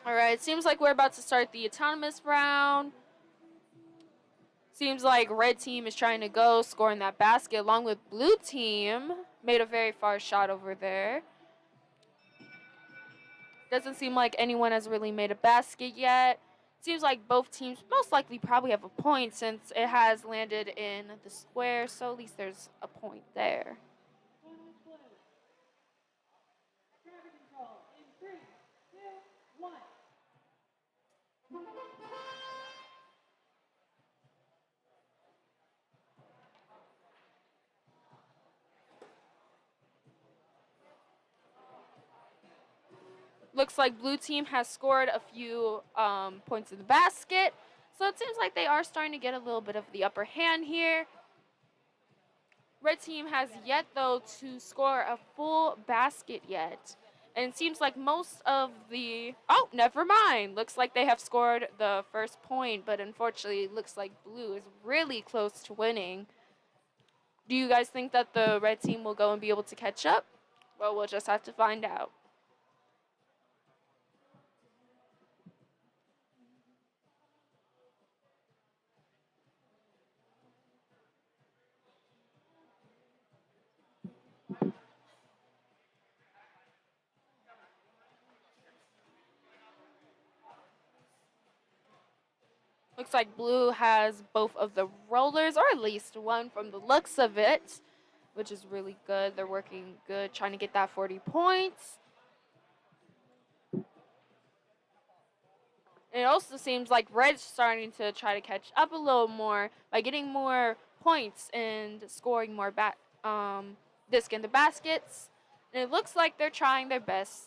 All right, it seems like we're about to start the autonomous round. Seems like red team is trying to go, scoring that basket, along with blue team. Made a very far shot over there. Doesn't seem like anyone has really made a basket yet. Seems like both teams most likely probably have a point since it has landed in the square, so at least there's a point there. Looks like blue team has scored a few points in the basket. So it seems like they are starting to get a little bit of the upper hand here. Red team has yet, though, to score a full basket yet. And it seems like most of the... Oh, never mind. Looks like they have scored the first point, but unfortunately, it looks like blue is really close to winning. Do you guys think that the red team will go and be able to catch up? Well, we'll just have to find out. Looks like blue has both of the rollers, or at least one from the looks of it, which is really good. They're working good, trying to get that 40 points. And it also seems like red's starting to try to catch up a little more by getting more points and scoring more disc in the baskets. And it looks like they're trying their best.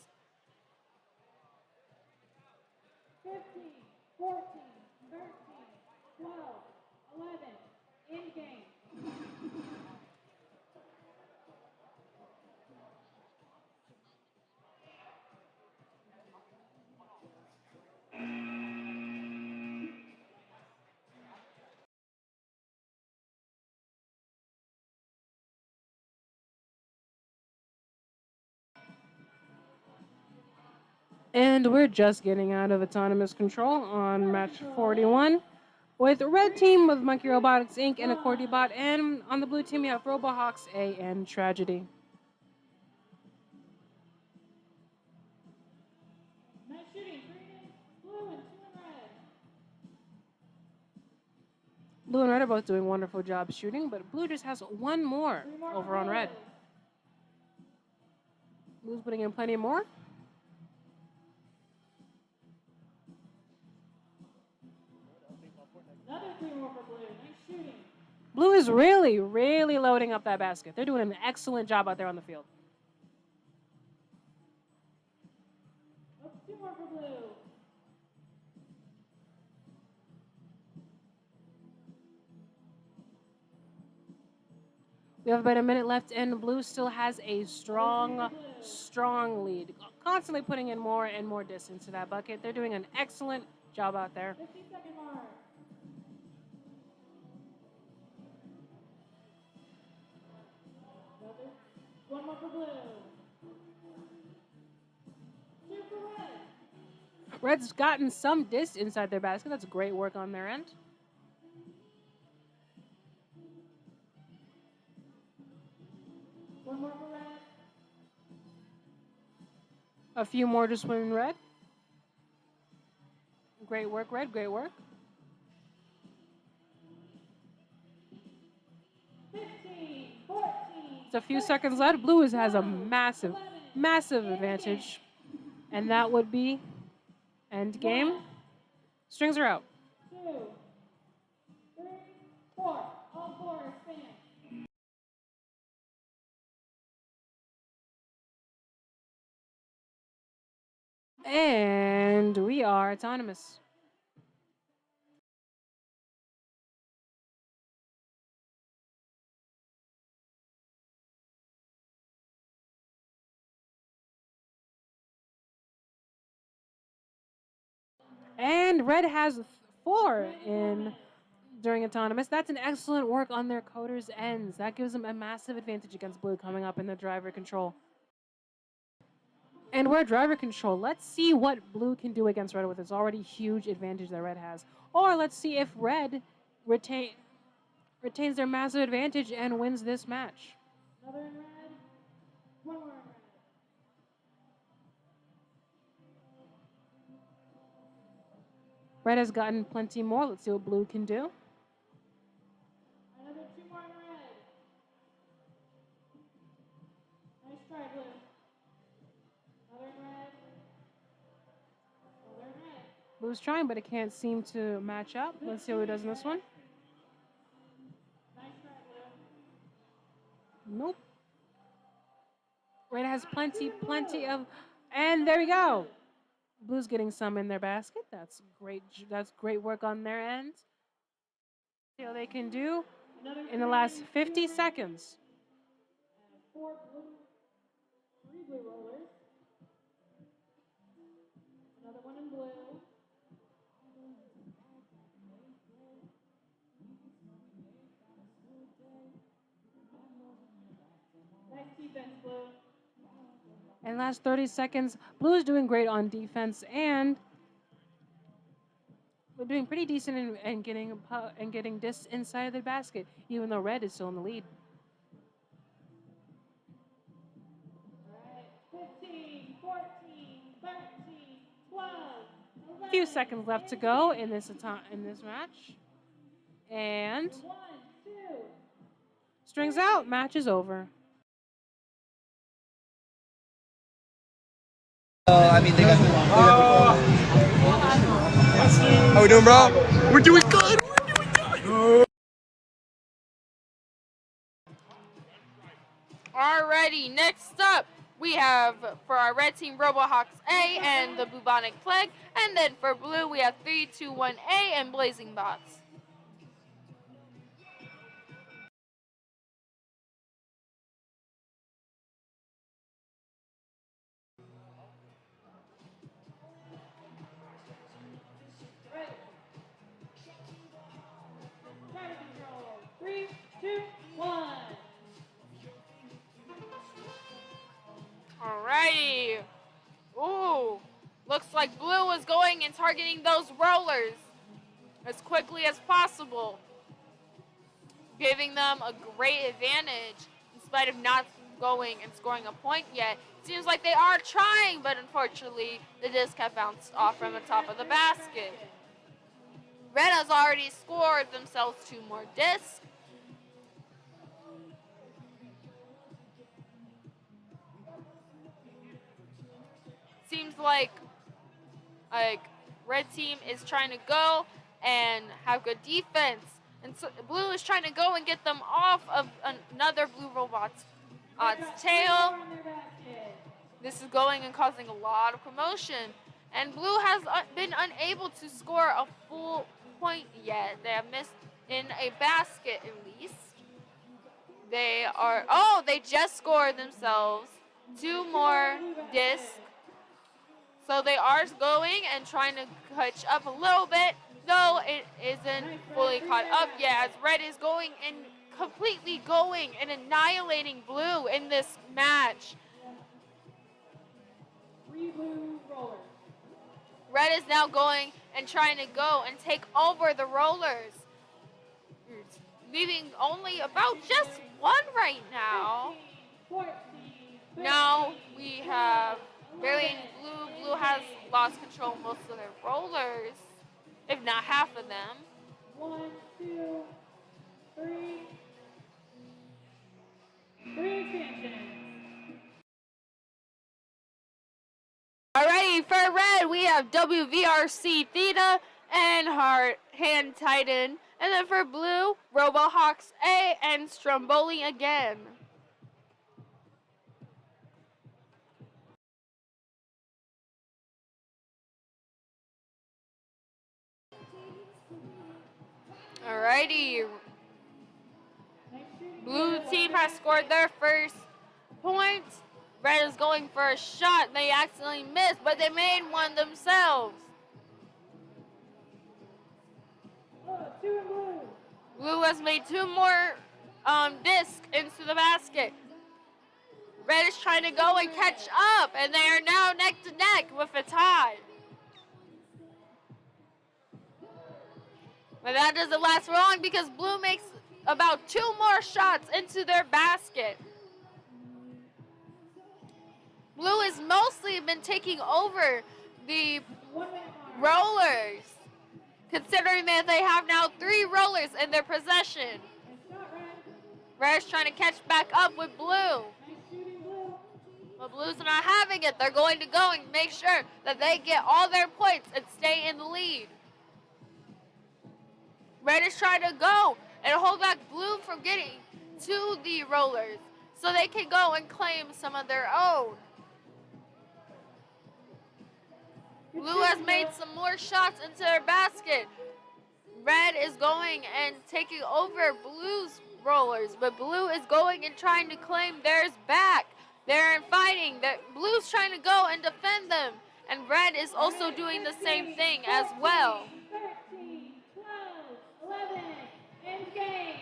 15, 14, 13, 12, 11, in game. And we're just getting out of autonomous control on match 41 with red team with Monkey Robotics Inc. and a Bot, and on the blue team we have Robohawks A and Tragedy. Nice shooting, green, blue, and 2 in red. Blue and red are both doing wonderful jobs shooting, but blue just has one more over on red. Blue's putting in plenty more. Another 3 more for blue. Nice shooting. Blue is really, really loading up that basket. They're doing an excellent job out there on the field. Oh, 2 more for blue. We have about a minute left, and blue still has a strong lead. Constantly putting in more and more distance to that bucket. They're doing an excellent job out there. 50-second mark. Another. 1 more for blue. 2 for red. Red's gotten some distance inside their basket. That's great work on their end. One more for red. A few more to swim in red. Great work, red. Great work. 15, 14. It's a few seconds left. Blue has a massive, massive advantage. And that would be end game. Strings are out. 2, 3, 4. All 4 stand. And we are autonomous. And red has 4 in during autonomous. That's an excellent work on their coders' ends. That gives them a massive advantage against blue coming up in the driver control. And we're driver control. Let's see what blue can do against red with its already huge advantage that red has. Or let's see if red retains their massive advantage and wins this match. Another in red. One more in red. Red has gotten plenty more. Let's see what blue can do. Another 2 more in red. Nice try, blue. Another in red. Another in red. Blue's trying, but it can't seem to match up. Let's see what he does in this one. Nice try, blue. Nope. Red has plenty of, and there we go. Blue's getting some in their basket. That's great. That's great work on their end. See how they can do in the last 50 seconds. 4 blue. 3 blue rollers. Another one in blue. Nice defense, blue. And last 30 seconds, blue is doing great on defense, and we're doing pretty decent in getting this inside of the basket, even though red is still in the lead. All right. 15, 14, 13, 12. A few seconds left to go in this match, and 1, 2. strings out. Match is over. I mean, they got. How we doing, bro? We're doing good. Alrighty, next up we have for our red team Robohawks A and the Bubonic Plague, and then for blue we have 321A and Blazing Bots. Driver control. 3, 2, 1. Alrighty. Ooh, looks like blue is going and targeting those rollers as quickly as possible, giving them a great advantage in spite of not going and scoring a point yet. Seems like they are trying, but unfortunately the disc have bounced off from the top of the basket. Red has already scored themselves 2 more discs. Seems like red team is trying to go and have good defense, and so blue is trying to go and get them off of another blue robot's tail. This is going and causing a lot of commotion, and blue has been unable to score a full point yet. They have missed in a basket at least. They just scored themselves 2 more discs. So they are going and trying to catch up a little bit, though it isn't fully caught up yet, as red is going and completely going and annihilating blue in this match. 3 blue rollers. Red is now going and trying to go and take over the rollers, leaving only about just 1 right now. 14, 13, Now we have barely any blue. Blue has lost control of most of their rollers, if not half of them. 1, 2, 3. 3 expansions. Alrighty, for red, we have WVRC Theta and Heart Hand Titan. And then for blue, Robohawks A and Stromboli again. Alrighty, blue team has scored their first point. Red is going for a shot. They accidentally missed, but they made one themselves. 2 in blue. Blue has made 2 more discs into the basket. Red is trying to go and catch up, and they are now with a tie. But that doesn't last for long because blue makes about 2 more shots into their basket. Blue has mostly been taking over the rollers, considering that they have now 3 rollers in their possession. Red's trying to catch back up with blue. But blue's not having it. They're going to go and make sure that they get all their points and stay in the lead. Red is trying to go and hold back blue from getting to the rollers so they can go and claim some of their own. Blue has made some more shots into their basket. Red is going and taking over blue's rollers, but blue is going and trying to claim theirs back. They're fighting. Blue's trying to go and defend them, and red is also doing the same thing as well. 13, 12, 11, end game.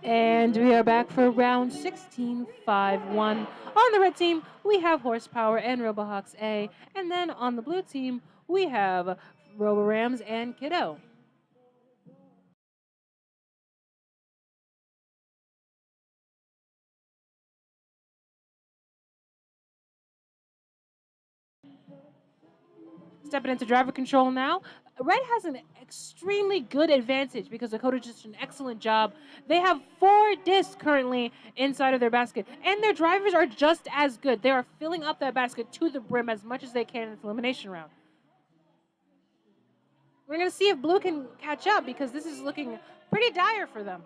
And we are back for round 16, 5-1. On the red team, we have Horsepower and Robohawks A. And then on the blue team, we have Roborams and Kiddo. Stepping into driver control now. Red has an extremely good advantage because Decatur did an excellent job. They have 4 discs currently inside of their basket, and their drivers are just as good. They are filling up that basket to the brim as much as they can in this elimination round. We're going to see if blue can catch up because this is looking pretty dire for them.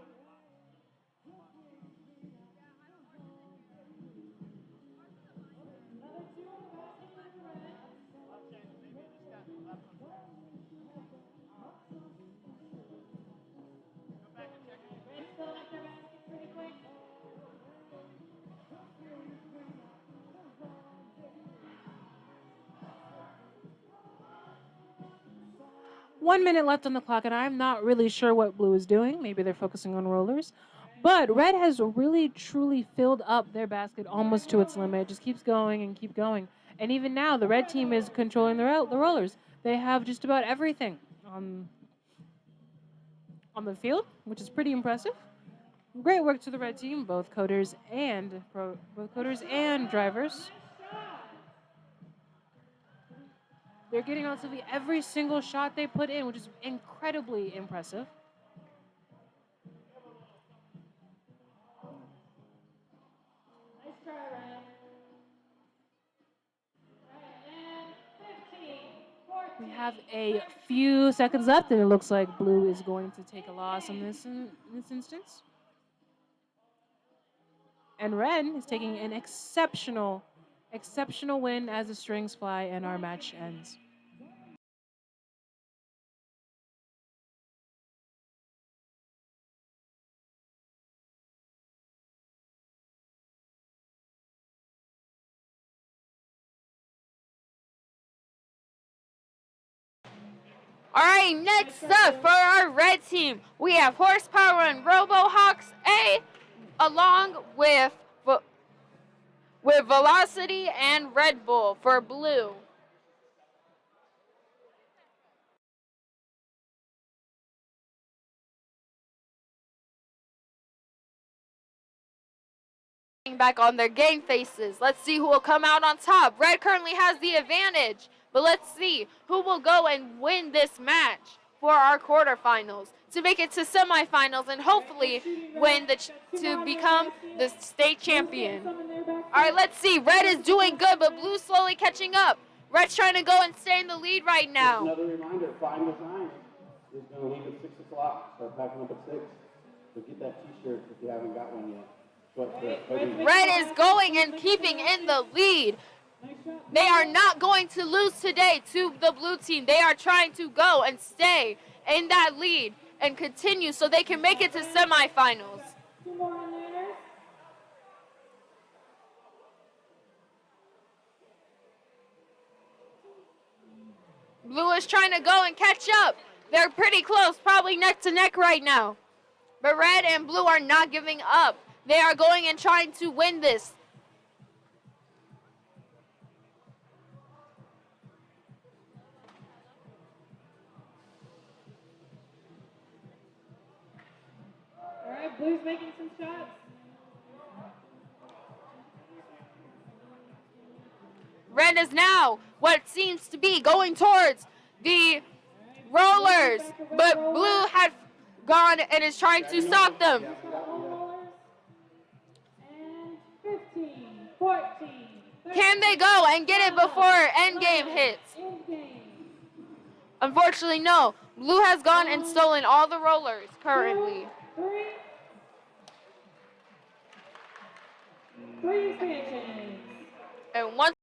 One minute left on the clock, and I'm not really sure what blue is doing. Maybe they're focusing on rollers. But red has really, truly filled up their basket almost to its limit. It just keeps going and keep going. And even now, the red team is controlling the rollers. They have just about everything on the field, which is pretty impressive. Great work to the red team, both coders and drivers. They're getting relatively every single shot they put in, which is incredibly impressive. Nice try, Ryan. And 15, 14. We have a few seconds left, and it looks like blue is going to take a loss in this instance. And red is taking an exceptional win as the strings fly and our match ends. All right, next up for our red team, we have Horsepower and Robohawks A, along with Velocity and Red Bull for blue. Back on their game faces. Let's see who will come out on top. Red currently has the advantage, but let's see who will go and win this match for our quarterfinals to make it to semifinals and hopefully win to become the state champion. All right, let's see. Red is doing good, but blue slowly catching up. Red's trying to go and stay in the lead right now. Another reminder, Flying Design is going to leave at 6 o'clock. Start packing up at 6. So get that t-shirt if you haven't got one yet. Red is going and keeping in the lead. Nice shot. They are not going to lose today to the blue team. They are trying to go and stay in that lead and continue so they can make it to semifinals. 2 more on there. Blue is trying to go and catch up. They're pretty close, probably neck to neck right now. But red and blue are not giving up. They are going and trying to win this. All right, Blue's making some shots. Red is now what seems to be going towards the rollers, but blue had gone and is trying to stop them. And 15, 14. Can they go and get it before endgame hits? Endgame. Unfortunately, no. Blue has gone and stolen all the rollers currently. 3. 3 expansions. And once